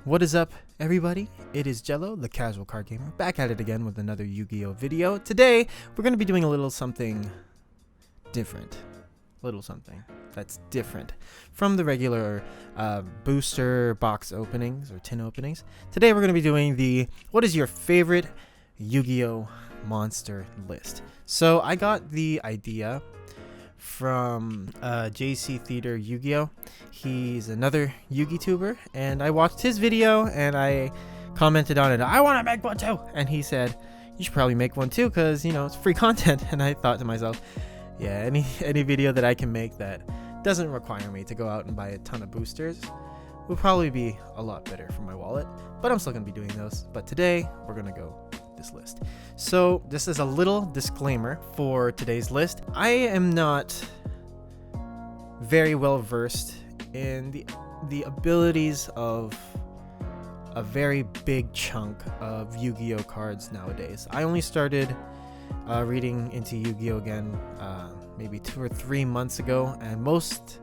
What is up, everybody? It is Jello, the casual card gamer, back at it again with another Yu-Gi-Oh video. Today, we're going to be doing a little something different. Little something that's different from the regular booster box openings or tin openings. Today, we're going to be doing the what is your favorite Yu-Gi-Oh monster list. So I got the idea from JC Theater YGO. He's another Yu-Gi tuber, and I watched his video and I commented on it. I want to make one too, and he said you should probably make one too because you know it's free content. And I thought to myself, yeah, any video that I can make that doesn't require me to go out and buy a ton of boosters will probably be a lot better for my wallet. But I'm still gonna be doing those. But today we're gonna go this list. So this is a little disclaimer for today's list. I am not very well versed in the abilities of a very big chunk of Yu-Gi-Oh cards nowadays. I only started reading into Yu-Gi-Oh again maybe 2 or 3 months ago, and most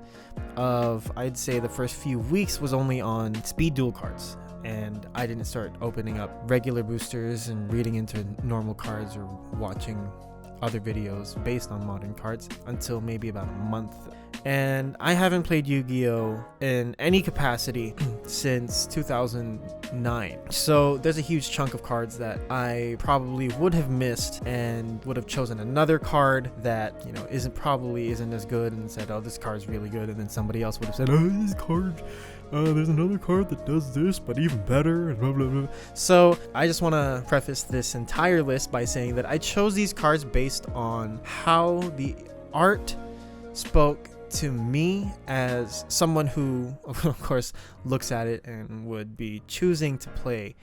of, I'd say, the first few weeks was only on speed duel cards. And I didn't start opening up regular boosters and reading into normal cards or watching other videos based on modern cards until maybe about a month. And I haven't played Yu-Gi-Oh in any capacity since 2009. So there's a huge chunk of cards that I probably would have missed and would have chosen another card that, you know, isn't as good and said, oh, this card's really good. And then somebody else would have said, oh, this card, there's another card that does this, but even better, and blah, blah, blah. So I just want to preface this entire list by saying that I chose these cards based on how the art spoke to me as someone who, of course, looks at it and would be choosing to play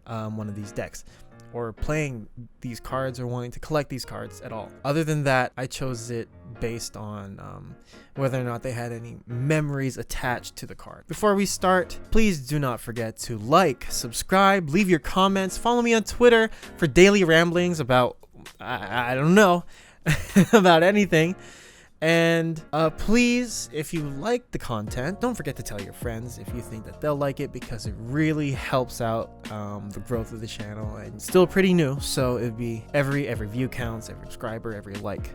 one of these decks, or playing these cards, or wanting to collect these cards at all. Other than that, I chose it based on whether or not they had any memories attached to the card. Before we start, please do not forget to like, subscribe, leave your comments, follow me on Twitter for daily ramblings about, I don't know, about anything. And please, if you like the content, don't forget to tell your friends if you think that they'll like it, because it really helps out the growth of the channel. And it's still pretty new, so it'd be every view counts, every subscriber, every like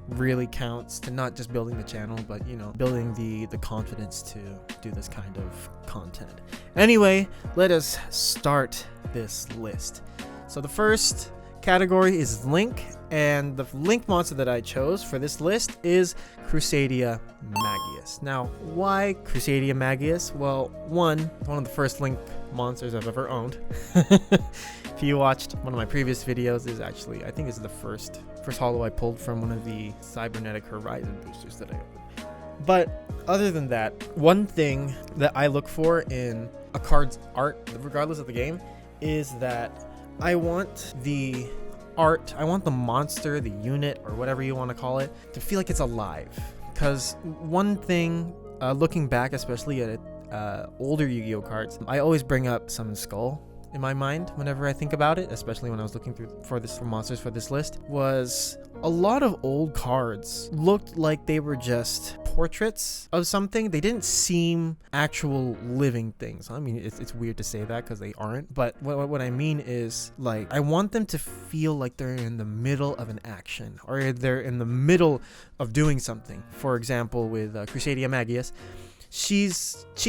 really counts to not just building the channel, but you know, building the confidence to do this kind of content. Anyway, let us start this list. So the first category is Link, and the Link monster that I chose for this list is Crusadia Magius. Now, why Crusadia Magius? Well, one of the first Link monsters I've ever owned. If you watched one of my previous videos, is actually, I think it's the first holo I pulled from one of the Cybernetic Horizon boosters that I opened. But other than that, one thing that I look for in a card's art, regardless of the game, is that I want the art, I want the monster, the unit, or whatever you want to call it, to feel like it's alive. Because one thing, looking back, especially at older Yu-Gi-Oh cards, I always bring up Summon Skull in my mind whenever I think about it, especially when I was looking through for monsters for this list, was a lot of old cards looked like they were just portraits of something. They didn't seem actual living things. I mean, it's weird to say that because they aren't, but what I mean is, like, I want them to feel like they're in the middle of an action, or they're in the middle of doing something. For example, with Crusadia Magius, she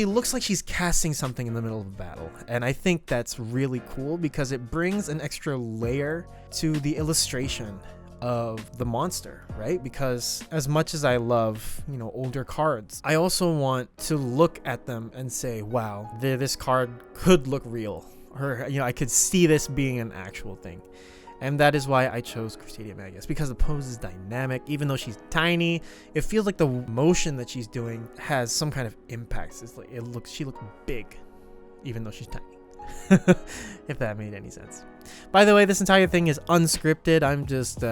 looks like she's casting something in the middle of a battle, and I think that's really cool because it brings an extra layer to the illustration of the monster, right? Because as much as I love, you know, older cards, I also want to look at them and say, wow, this card could look real, or, you know, I could see this being an actual thing. And that is why I chose Crusadia Magius, because the pose is dynamic. Even though she's tiny, it feels like the motion that she's doing has some kind of impact. It's like she looks big, even though she's tiny. If that made any sense. By the way, this entire thing is unscripted. I'm just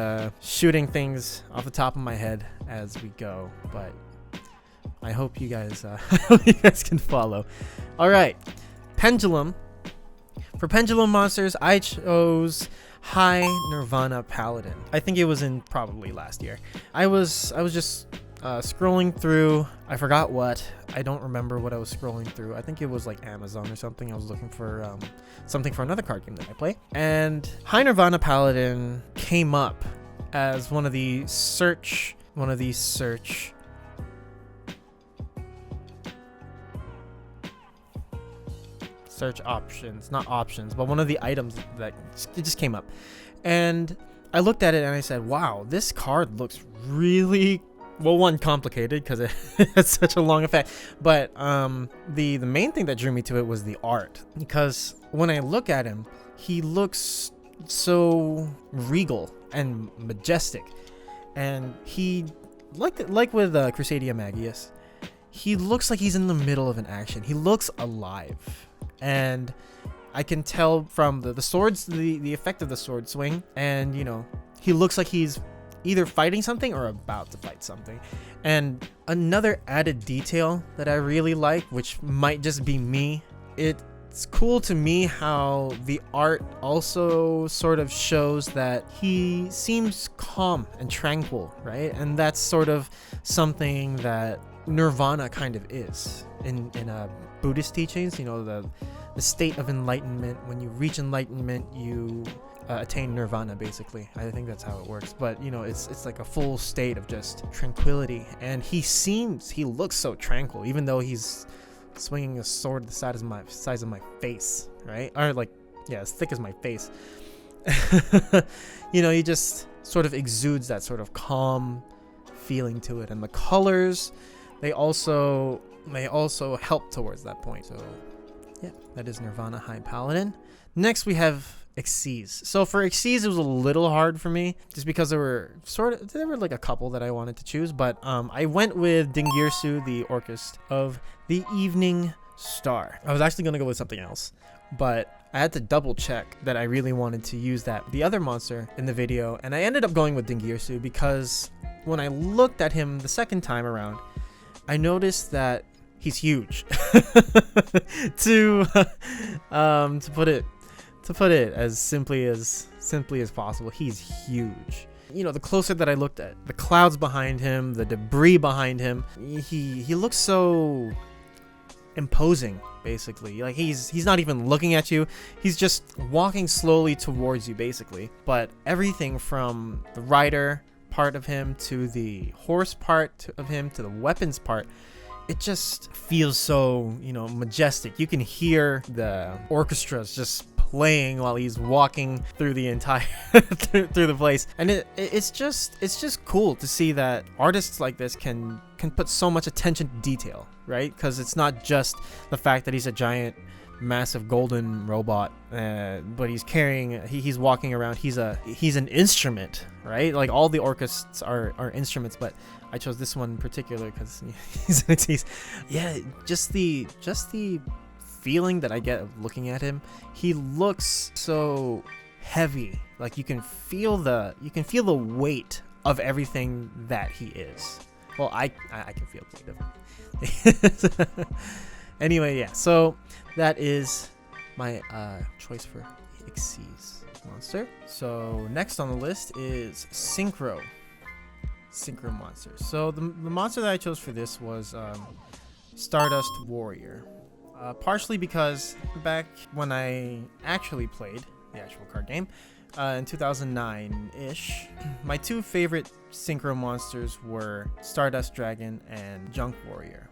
shooting things off the top of my head as we go, but I hope you guys can follow. All right, Pendulum. For Pendulum monsters, I chose Nirvana Paladin. I think it was in probably last year. I was just scrolling through, I forgot what. I don't remember what I was scrolling through. I think it was like Amazon or something. I was looking for something for another card game that I play. And Nirvana Paladin came up as one of the search options, not options, but one of the items that it just came up. And I looked at it and I said, wow, this card looks really, well, one, complicated because it has such a long effect. But the main thing that drew me to it was the art, because when I look at him, he looks so regal and majestic. And he, like with Crusadia Magius, he looks like he's in the middle of an action. He looks alive. And I can tell from the swords, the effect of the sword swing, and you know, he looks like he's either fighting something or about to fight something. And another added detail that I really like, which might just be me, it's cool to me how the art also sort of shows that he seems calm and tranquil, right? And that's sort of something that Nirvana kind of is in Buddhist teachings. You know, the state of enlightenment. When you reach enlightenment, you attain nirvana, basically. I think that's how it works. But you know, it's like a full state of just tranquility. And he looks so tranquil, even though he's swinging a sword the size of my face, right? Or like, yeah, as thick as my face. You know, he just sort of exudes that sort of calm feeling to it, and the colors, they also help towards that point. So yeah, that is Nirvana High Paladin. Next we have Xyz. So for Xyz, it was a little hard for me just because there were like a couple that I wanted to choose, but I went with Dingirsu, the Orchest of the Evening Star. I was actually going to go with something else, but I had to double check that I really wanted to use the other monster in the video, and I ended up going with Dingirsu because when I looked at him the second time around, I noticed that he's huge. to put it as simply as possible, he's huge. You know, the closer that I looked at the clouds behind him, the debris behind him, he looks so imposing, basically. Like he's not even looking at you, he's just walking slowly towards you, basically. But everything from the rider part of him to the horse part of him to the weapons part, it just feels so, you know, majestic. You can hear the orchestras just playing while he's walking through the entire through the place, and it's just cool to see that artists like this can put so much attention to detail, right? Because it's not just the fact that he's a giant massive golden robot, but he's walking around, he's an instrument, right? Like all the orchestras are instruments, but I chose this one in particular because he's yeah, just the feeling that I get of looking at him. He looks so heavy, like you can feel the weight of everything that he is. Well, I can feel the weight of it. Anyway, yeah, so that is my choice for Xyz monster. So next on the list is synchro monsters. So the monster that I chose for this was Stardust Warrior. Partially because back when I actually played the actual card game in 2009-ish, my two favorite synchro monsters were Stardust Dragon and Junk Warrior.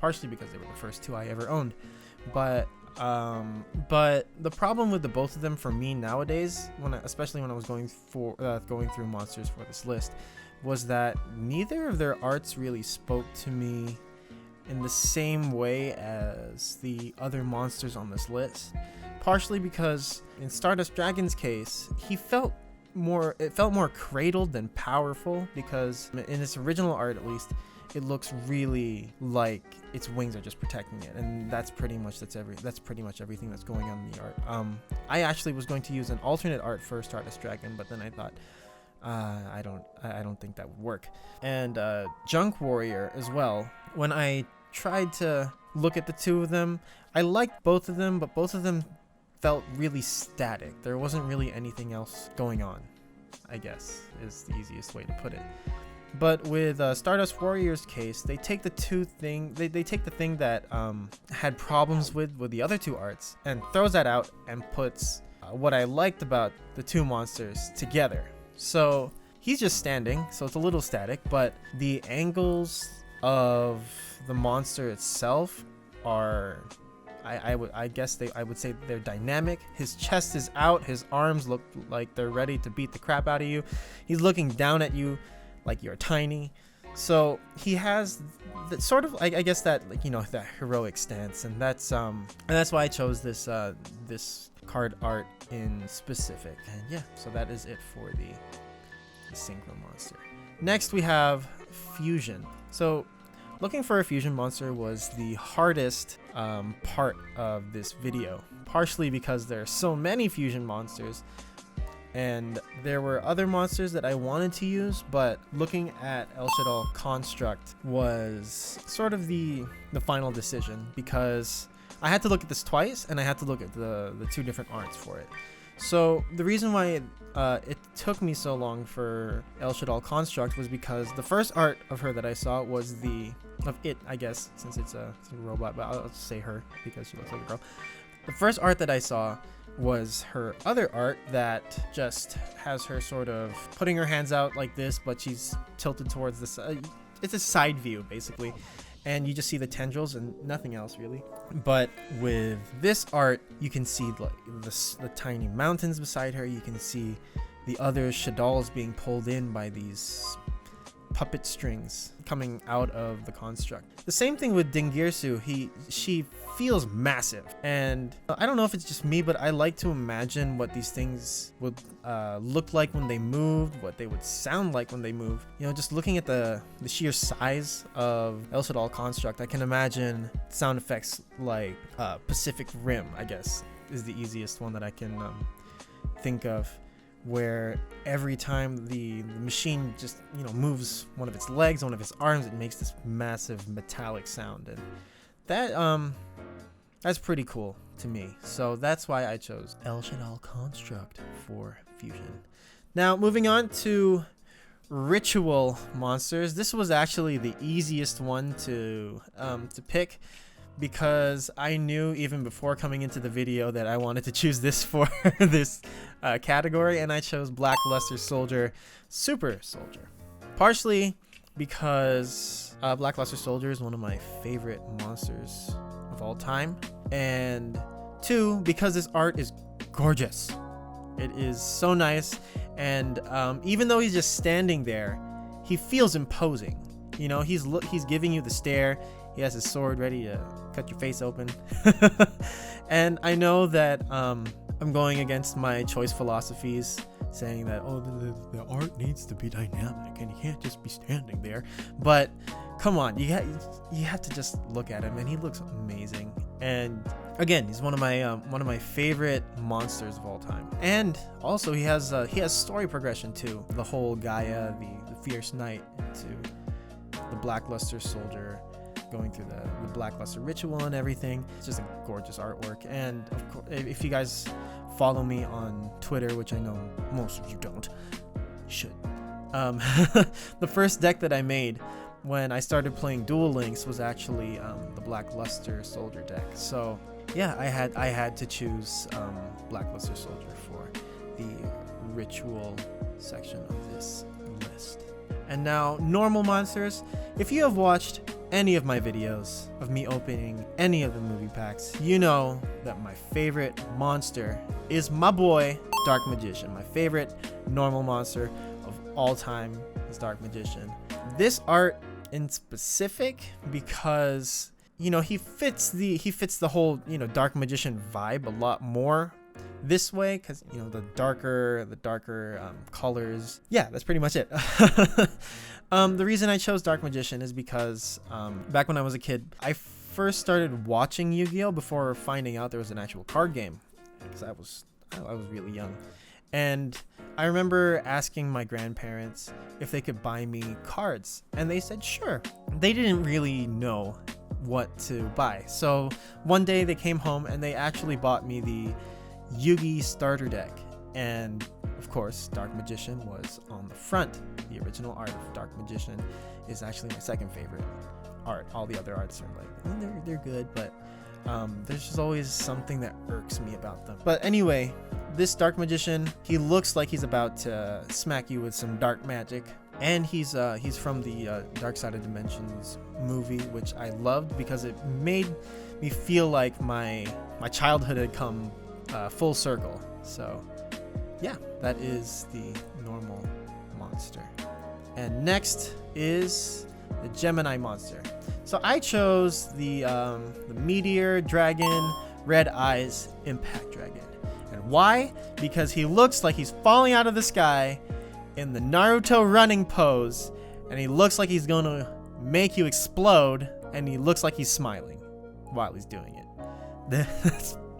Partially because they were the first two I ever owned. But the problem with the both of them for me nowadays, especially when I was going through monsters for this list, was that neither of their arts really spoke to me in the same way as the other monsters on this list. Partially because in Stardust Dragon's case, it felt more cradled than powerful, because in its original art at least, it looks really like its wings are just protecting it, and that's pretty much everything that's going on in the art. I actually was going to use an alternate art for Stardust Dragon, but then I thought I don't think that would work. And Junk Warrior as well. When I tried to look at the two of them, I liked both of them, but both of them felt really static. There wasn't really anything else going on, I guess, is the easiest way to put it. But with Stardust Warrior's case, they take the they take the thing that had problems with the other two arts and throws that out and puts what I liked about the two monsters together. So he's just standing, so it's a little static, but the angles of the monster itself are, I would say they're dynamic. His chest is out, his arms look like they're ready to beat the crap out of you. He's looking down at you like you're tiny. So he has that sort of, I guess that, like, you know, that heroic stance, and that's why I chose this this card art in specific. And yeah, so that is it for the synchro monster. Next we have fusion. So looking for a fusion monster was the hardest part of this video, partially because there are so many fusion monsters, and there were other monsters that I wanted to use, but looking at El Shaddai Construct was sort of the final decision, because I had to look at this twice and I had to look at the two different arts for it. So the reason why it took me so long for El Shaddai Construct was because the first art of her that I saw was I guess, since it's a robot, but I'll just say her because she looks like a girl. The first art that I saw was her other art that just has her sort of putting her hands out like this, but she's tilted towards the side. It's a side view basically, and you just see the tendrils and nothing else really. But with this art, you can see like the tiny mountains beside her. You can see the other Shaddals being pulled in by these puppet strings coming out of the construct. The same thing with Dingirsu. She feels massive, and I don't know if it's just me, but I like to imagine what these things would look like when they moved, what they would sound like when they move. You know, just looking at the sheer size of El Shaddai Construct, I can imagine sound effects like Pacific Rim, I guess, is the easiest one that I can think of, where every time the machine just, you know, moves one of its legs, one of its arms, it makes this massive metallic sound, and that's pretty cool to me. So that's why I chose El Shaddai Construct for fusion. Now moving on to ritual monsters. This was actually the easiest one to pick, because I knew even before coming into the video that I wanted to choose this for this category, and I chose Black Luster Soldier Super Soldier. Partially because Black Luster Soldier is one of my favorite monsters of all time, and two, because this art is gorgeous. It is so nice, and even though he's just standing there, he feels imposing. You know, he's giving you the stare. He has his sword ready to cut your face open. And I know that I'm going against my choice philosophies, saying that, oh, the art needs to be dynamic and he can't just be standing there. But come on, you have to just look at him, and he looks amazing. And again, he's one of my favorite monsters of all time. And also he has story progression too. The whole Gaia, the fierce knight, to the Black Luster Soldier, going through the Black Luster ritual and everything. It's just a gorgeous artwork. And of course, if you guys follow me on Twitter, which I know most of you don't, you should. The first deck that I made when I started playing Duel Links was actually the Black Luster Soldier deck. So yeah, I had to choose Black Luster Soldier for the ritual section of this list. And now, normal monsters. If you have watched any of my videos of me opening any of the movie packs, you know that my favorite monster is my boy, Dark Magician. My favorite normal monster of all time is Dark Magician. This art in specific, because, you know, he fits the whole, you know, Dark Magician vibe a lot more this way, because, you know, the darker colors. Yeah, that's pretty much it. The reason I chose Dark Magician is because back when I was a kid, I first started watching Yu-Gi-Oh before finding out there was an actual card game, because I was really young. And I remember asking my grandparents if they could buy me cards, and they said sure. They didn't really know what to buy. So one day they came home and they actually bought me the Yu-Gi starter deck. And of course, Dark Magician was on the front. The original art of Dark Magician is actually my second favorite art. All the other arts are like, they're good, but there's just always something that irks me about them. But anyway, this Dark Magician, he looks like he's about to smack you with some dark magic. And he's from the Dark Side of Dimensions movie, which I loved because it made me feel like my childhood had come full circle. So yeah, that is the normal monster. And next is the Gemini monster. So I chose the Meteor Dragon Red Eyes Impact Dragon. And why? Because he looks like he's falling out of the sky in the Naruto running pose, and he looks like he's gonna make you explode, and he looks like he's smiling while he's doing it.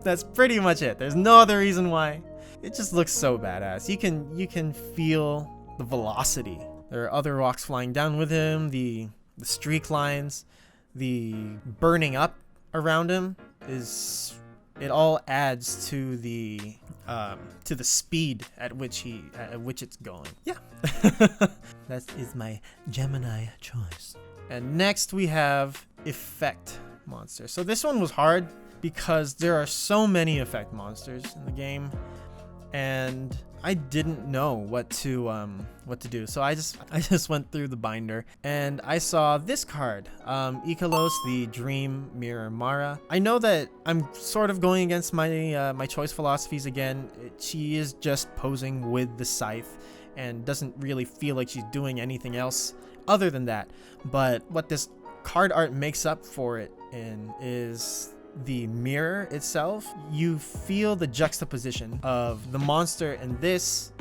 That's pretty much it. There's no other reason why. It just looks so badass. You can feel the velocity. There are other rocks flying down with him, the streak lines, the burning up around him it all adds to the speed at which it's going. Yeah. That is my Gemini choice. And next we have Effect Monster. So this one was hard because there are so many effect monsters in the game, and I didn't know what to do. So I just went through the binder and I saw this card, Ikalos, the Dream Mirror Mara. I know that I'm sort of going against my my choice philosophies again. She is just posing with the scythe and doesn't really feel like she's doing anything else other than that. But what this card art makes up for it in is the mirror itself. You feel the juxtaposition of the monster in this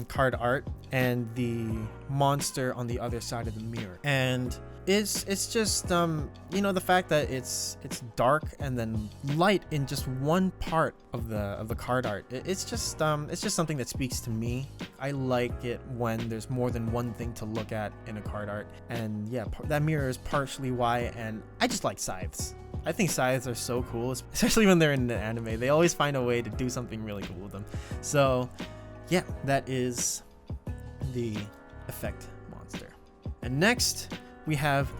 card art and the monster on the other side of the mirror, and it's just the fact that it's dark and then light in just one part of the card art. It's just something that speaks to me. I like it when there's more than one thing to look at in a card art, and yeah, that mirror is partially why. And I just like scythes. I think scythes are so cool, especially when they're in the anime. They always find a way to do something really cool with them. So yeah, that is the effect monster. And next we have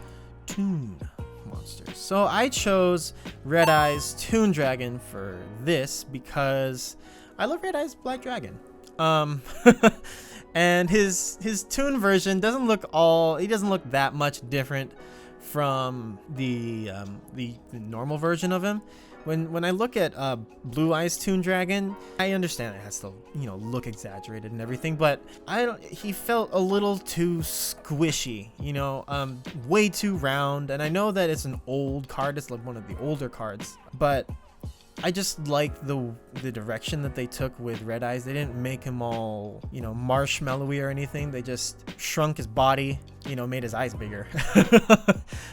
Toon monsters. So I chose Red Eyes Toon Dragon for this because I love Red Eyes Black Dragon. And his Toon version doesn't look that much different from the normal version of him. When I look at Blue Eyes Toon Dragon, I understand it has to look exaggerated and everything, but he felt a little too squishy, way too round. And I know that it's an old card, it's like one of the older cards, but I just like the direction that they took with Red Eyes. They didn't make him all, marshmallowy or anything. They just shrunk his body, made his eyes bigger.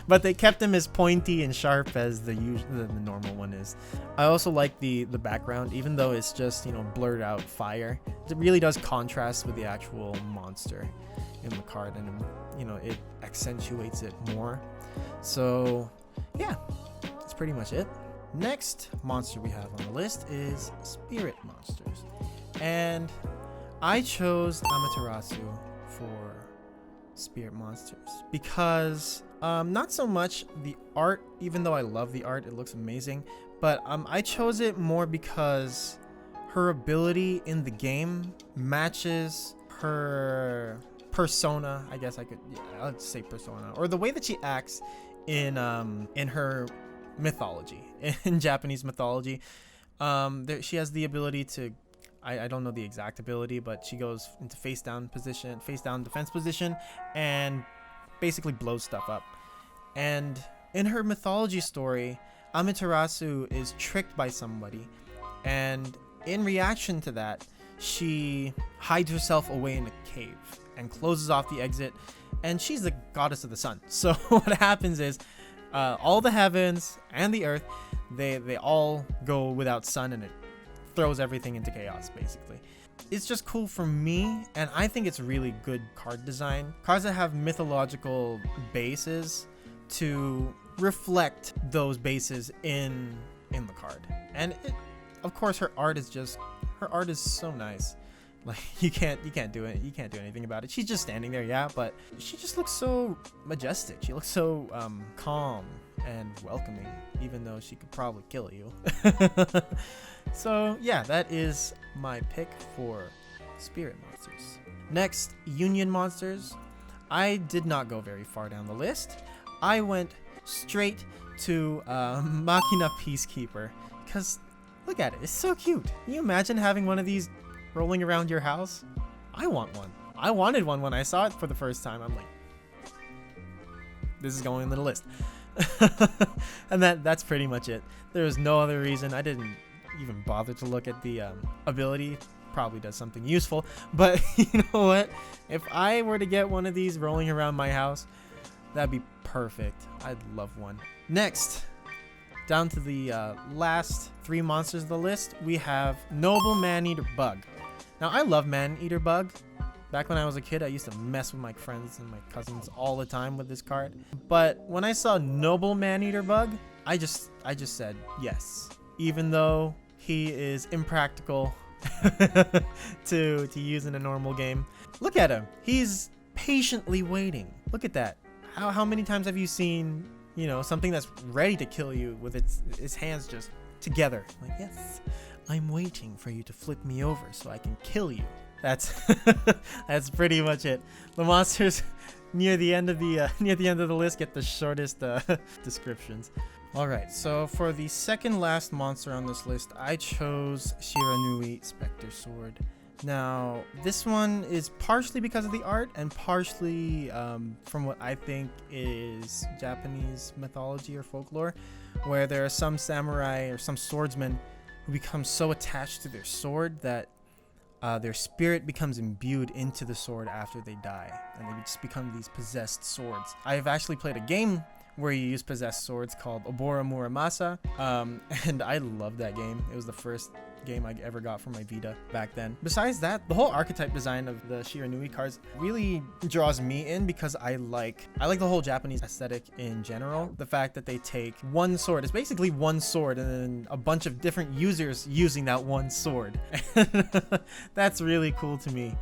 But they kept him as pointy and sharp as the normal one is. I also like the background, even though it's just, blurred out fire. It really does contrast with the actual monster in the card, and, it accentuates it more. So, yeah, that's pretty much it. Next monster we have on the list is Spirit Monsters, and I chose Amaterasu for Spirit Monsters because not so much the art, even though I love the art, it looks amazing, but I chose it more because her ability in the game matches her persona. I guess I'd say persona, or the way that she acts in her mythology. In Japanese mythology, she has the ability to, I don't know the exact ability, but she goes into face down defense position, and basically blows stuff up. And in her mythology story, Amaterasu is tricked by somebody, and in reaction to that, she hides herself away in a cave and closes off the exit, and she's the goddess of the sun. So what happens is, all the heavens and the earth, they all go without sun, and it throws everything into chaos, basically. It's just cool for me, and I think it's really good card design. Cards that have mythological bases to reflect those bases in the card. And of course, her art is so nice. Like you can't do it. You can't do anything about it. She's just standing there, yeah, but she just looks so majestic. She looks so calm and welcoming, even though she could probably kill you. So yeah, that is my pick for spirit monsters. Next, union monsters. I did not go very far down the list. I went straight to Machina Peacekeeper, because look at it, it's so cute. Can you imagine having one of these rolling around your house? I want one. I wanted one when I saw it for the first time. I'm like, this is going into the list. And that's pretty much it. There was no other reason. I didn't even bother to look at the ability. Probably does something useful, but you know what? If I were to get one of these rolling around my house, that'd be perfect. I'd love one. Next, down to the last 3 monsters of the list, we have Noble Maneater Bug. Now, I love Maneater Bug. Back when I was a kid, I used to mess with my friends and my cousins all the time with this card. But when I saw Noble Maneater Bug, I just said yes. Even though he is impractical to use in a normal game. Look at him. He's patiently waiting. Look at that. How many times have you seen, you know, something that's ready to kill you with its hands just together? Like, yes, I'm waiting for you to flip me over so I can kill you. That's that's pretty much it. The monsters near the end of the list get the shortest descriptions. All right, so for the second last monster on this list, I chose Shiranui Spectre Sword. Now, this one is partially because of the art and partially from what I think is Japanese mythology or folklore, where there are some samurai or some swordsmen who become so attached to their sword that their spirit becomes imbued into the sword after they die, and they just become these possessed swords. I've actually played a game where you use possessed swords called Obora Muramasa, and I love that game. It was the first game I ever got from my Vita back then. Besides that, the whole archetype design of the Shiranui cards really draws me in because I like the whole Japanese aesthetic in general. The fact that they take one sword, it's basically one sword and then a bunch of different users using that one sword. That's really cool to me.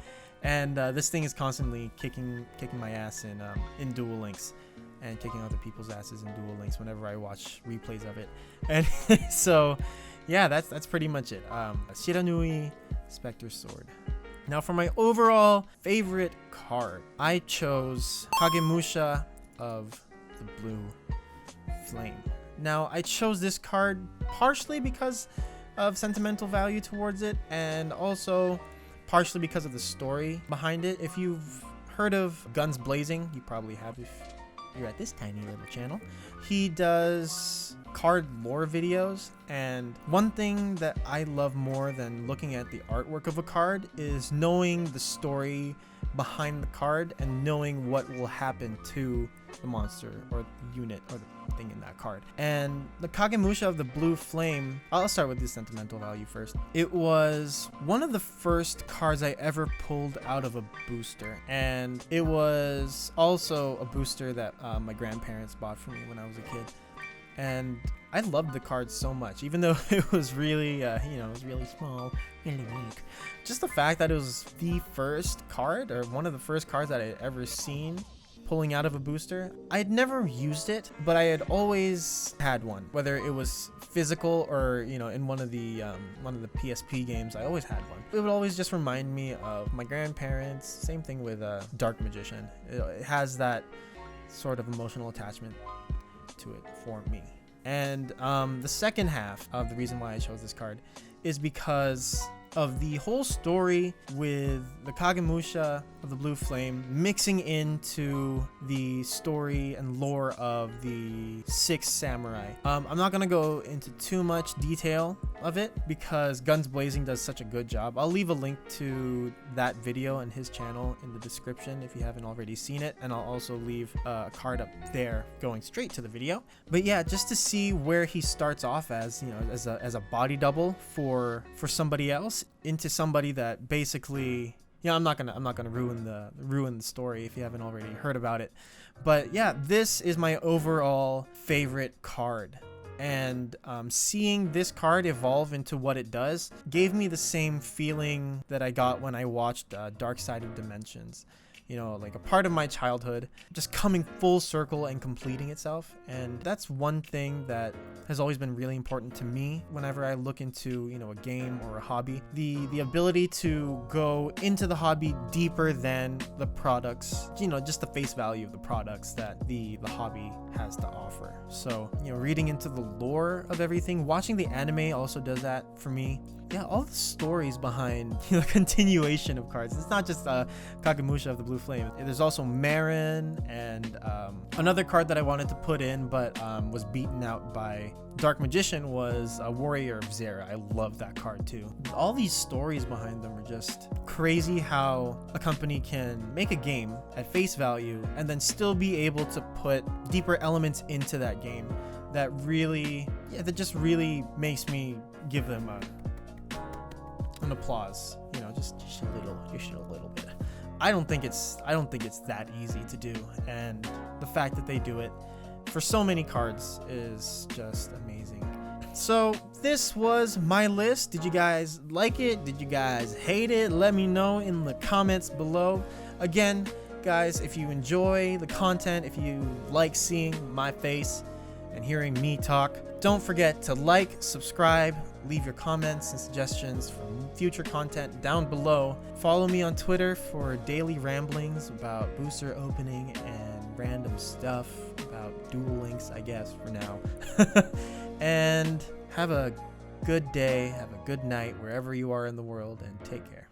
And this thing is constantly kicking my ass in Duel Links, and kicking other people's asses in Duel Links whenever I watch replays of it. And so, yeah, that's pretty much it. Shiranui Spectre Sword. Now for my overall favorite card, I chose Kagemusha of the Blue Flame. Now, I chose this card partially because of sentimental value towards it, and also partially because of the story behind it. If you've heard of Gunsblazing, you probably have if you're at this tiny little channel. He does card lore videos, and one thing that I love more than looking at the artwork of a card is knowing the story behind the card and knowing what will happen to the monster or the unit or the thing in that card. And the Kagemusha of the Blue Flame, I'll start with the sentimental value first. It was one of the first cards I ever pulled out of a booster, and it was also a booster that my grandparents bought for me when I was a kid. And I loved the card so much, even though it was really, it was really small, really weak. Just the fact that it was the first card, or one of the first cards that I had ever seen pulling out of a booster. I had never used it, but I had always had one, whether it was physical or, in one of the PSP games. I always had one. It would always just remind me of my grandparents. Same thing with Dark Magician. It has that sort of emotional attachment to it for me. And the second half of the reason why I chose this card is because of the whole story with the Kagemusha of the Blue Flame mixing into the story and lore of the 6 samurai. I'm not gonna go into too much detail of it because Gunsblazing does such a good job. I'll leave a link to that video and his channel in the description if you haven't already seen it, and I'll also leave a card up there going straight to the video. But yeah, just to see where he starts off as a body double for somebody else into somebody that basically, I'm not gonna ruin the story if you haven't already heard about it. But yeah, this is my overall favorite card. And seeing this card evolve into what it does gave me the same feeling that I got when I watched Dark Side of Dimensions. You know, like a part of my childhood just coming full circle and completing itself. And that's one thing that has always been really important to me whenever I look into, you know, a game or a hobby. The ability to go into the hobby deeper than the products, you know, just the face value of the products that the hobby has to offer. So, you know, reading into the lore of everything, watching the anime also does that for me. Yeah, all the stories behind, you know, continuation of cards. It's not just Kagemusha of the Blue Flame. There's also Marin and another card that I wanted to put in but was beaten out by Dark Magician was Warrior of Zera. I love that card too. All these stories behind them are just crazy, how a company can make a game at face value and then still be able to put deeper elements into that game that really, yeah, that just really makes me give them an applause, you know, just a little bit. I don't think it's that easy to do, and the fact that they do it for so many cards is just amazing. So this was my list. Did you guys like it? Did you guys hate it? Let me know in the comments below. Again, guys, if you enjoy the content, if you like seeing my face and hearing me talk, don't forget to like, subscribe, leave your comments and suggestions for future content down below. Follow me on Twitter for daily ramblings about booster opening and random stuff about Duel Links, I guess, for now. And have a good day, have a good night wherever you are in the world, and take care.